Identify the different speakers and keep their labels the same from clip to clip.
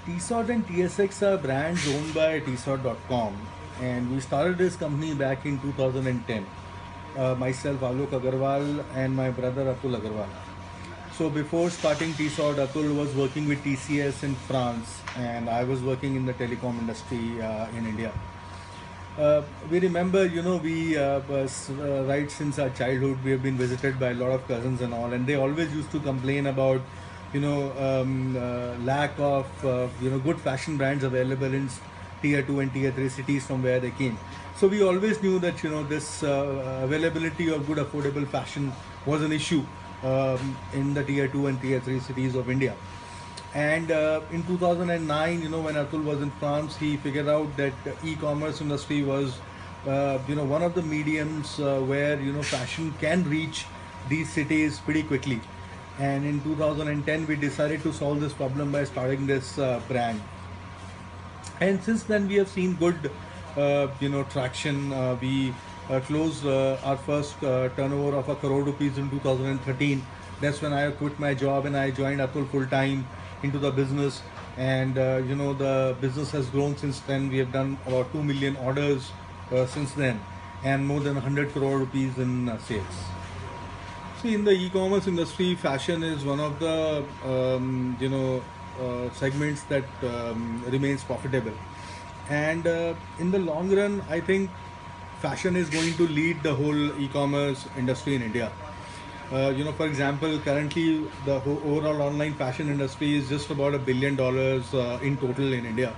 Speaker 1: TSOT and TSX are brands owned by tsot.com, and we started this company back in 2010. Myself, Alok Agarwal, and my brother Atul Agarwal. So before starting TSOT, Atul was working with TCS in France, and I was working in the telecom industry in India. We remember, right since our childhood, we have been visited by a lot of cousins and all, and they always used to complain about, lack of, good fashion brands available in tier 2 and tier 3 cities from where they came. So we always knew that, this availability of good affordable fashion was an issue in the tier 2 and tier 3 cities of India. And in 2009, when Atul was in France, he figured out that e-commerce industry was, one of the mediums where, fashion can reach these cities pretty quickly. And in 2010, we decided to solve this problem by starting this brand. And since then, we have seen good, traction. We closed our first turnover of ₹1 crore in 2013. That's when I quit my job and I joined Atul full time into the business. And the business has grown since then. We have done about 2 million orders since then, and more than ₹100 crore in sales. See, in the e-commerce industry, fashion is one of the segments that remains profitable. And in the long run, I think fashion is going to lead the whole e-commerce industry in India. For example, currently the overall online fashion industry is just about $1 billion in total in India,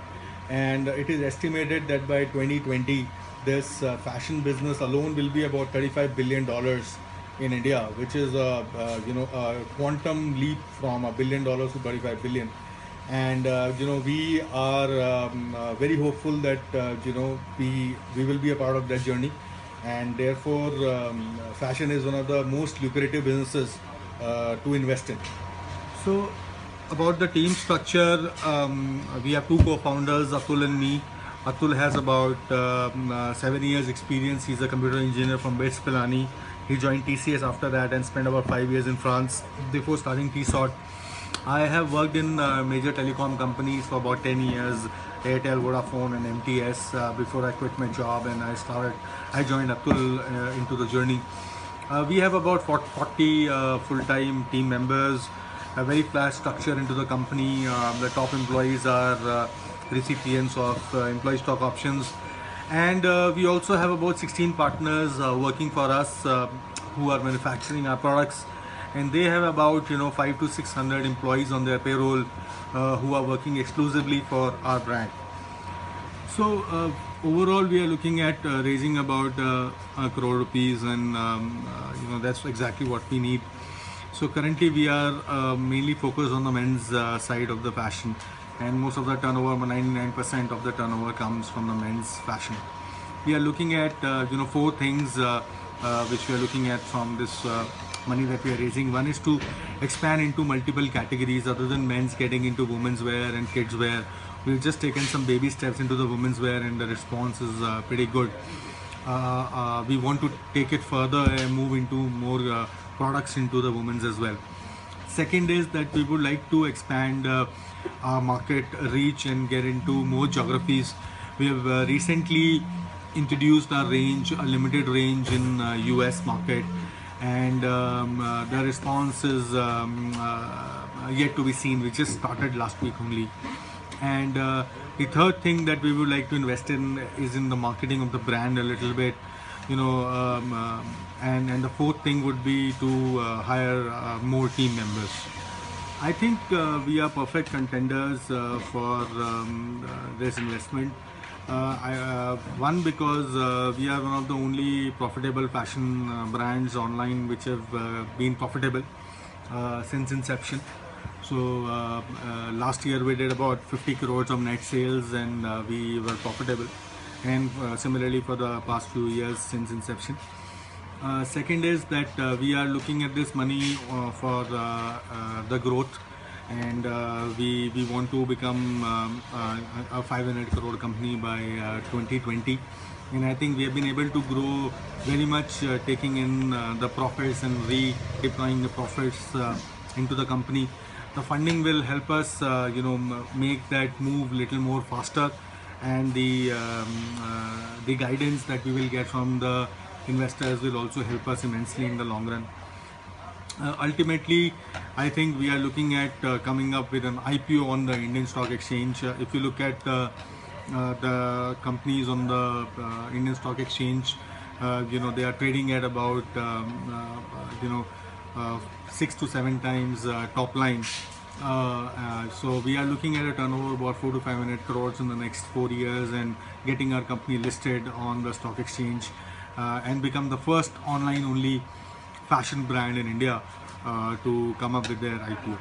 Speaker 1: and it is estimated that by 2020, this fashion business alone will be about $35 billion in India, which is a quantum leap from $1 billion to 35 billion. And we are very hopeful that we will be a part of that journey, and therefore fashion is one of the most lucrative businesses to invest in. So about the team structure, we have two co-founders, Atul and me. Atul has about 7 years experience. He's a computer engineer from West Pilani. He joined TCS after that and spent about 5 years in France before starting TSOT. I have worked in major telecom companies for about 10 years, Airtel, Vodafone and MTS, before I quit my job and I joined Atul into the journey. We have about 40 full-time team members, a very flat structure into the company. The top employees are recipients of employee stock options. And we also have about 16 partners working for us who are manufacturing our products. And they have about 500 to 600 employees on their payroll who are working exclusively for our brand. So overall, we are looking at raising about ₹1 crore, and that's exactly what we need. So currently, we are mainly focused on the men's side of the fashion, and most of the turnover, 99% of the turnover, comes from the men's fashion. We are looking at four things which we are looking at from this money that we are raising. One is to expand into multiple categories other than men's, getting into women's wear and kids wear. We've just taken some baby steps into the women's wear and the response is pretty good. We want to take it further and move into more products into the women's as well. Second is that we would like to expand our market reach and get into more geographies. We have recently introduced our range, a limited range in US market, and the response is yet to be seen. We just started last week only. And the third thing that we would like to invest in is in the marketing of the brand a little bit, and the fourth thing would be to hire more team members. I think we are perfect contenders for this investment. One, because we are one of the only profitable fashion brands online which have been profitable since inception. So last year we did about 50 crores of net sales, and we were profitable, and similarly for the past few years since inception. Second is that we are looking at this money for the growth, and we want to become a 500 crore company by 2020. And I think we have been able to grow very much, taking in the profits and redeploying the profits into the company. The funding will help us, make that move little more faster, and the guidance that we will get from the investors will also help us immensely in the long run. Ultimately, I think we are looking at coming up with an IPO on the Indian Stock Exchange. If you look at the companies on the Indian Stock Exchange, they are trading at about 6 to 7 times top line. So we are looking at a turnover about 4 to 500 crores in the next 4 years, and getting our company listed on the stock exchange, and become the first online only fashion brand in India to come up with their IPO.